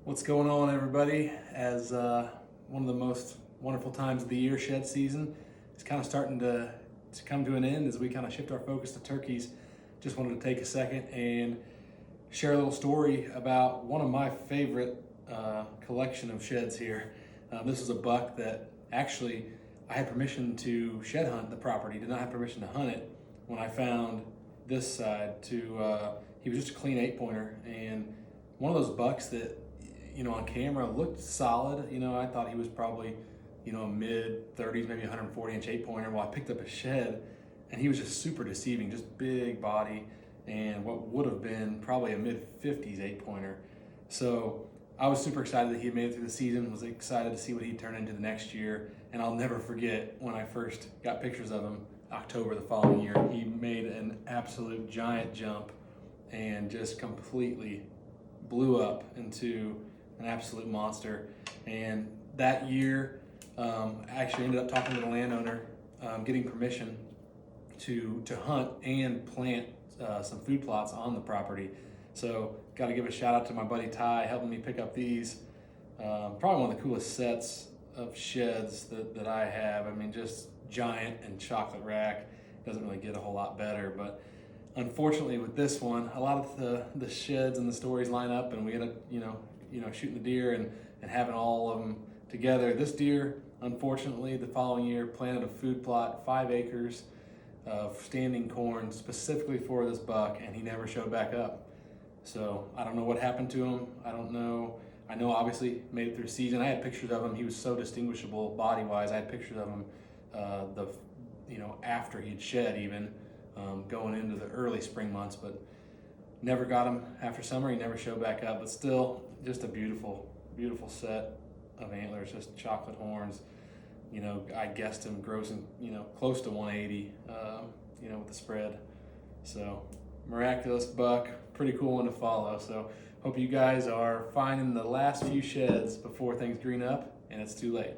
What's going on, everybody? As one of the most wonderful times of the year, shed season, is kind of starting to come to an end as we kind of shift our focus to turkeys. Just wanted to take a second and share a little story about one of my favorite collection of sheds here. This is a buck that actually I had permission to shed hunt the property, did not have permission to hunt it. When I found this side, he was just a clean 8-pointer, and one of those bucks that, on camera looked solid. I thought he was probably, a mid-30s, maybe 140-inch 8-pointer. Well, I picked up a shed, and he was just super deceiving, just big body, and what would have been probably a mid-50s 8-pointer. So I was super excited that he had made it through the season, was excited to see what he'd turn into the next year, and I'll never forget when I first got pictures of him, October the following year. He made an absolute giant jump and just completely blew up into an absolute monster. And that year, I actually ended up talking to the landowner, getting permission to hunt and plant some food plots on the property. So got to give a shout out to my buddy Ty, helping me pick up these. Probably one of the coolest sets of sheds that I have. I mean, just giant and chocolate rack. Doesn't really get a whole lot better, but unfortunately with this one, a lot of the sheds and the stories line up, and we end up, shooting the deer and having all of them together. This deer, unfortunately, the following year planted a food plot, 5 acres of standing corn specifically for this buck, and he never showed back up. So I don't know what happened to him. I don't know. I know obviously made it through season. I had pictures of him. He was so distinguishable body-wise. I had pictures of him after he'd shed even, going into the early spring months, but never got him after summer. He never showed back up, but still just a beautiful, beautiful set of antlers, just chocolate horns. I guessed him grossing, close to 180, with the spread. So miraculous buck, pretty cool one to follow. So hope you guys are finding the last few sheds before things green up and it's too late.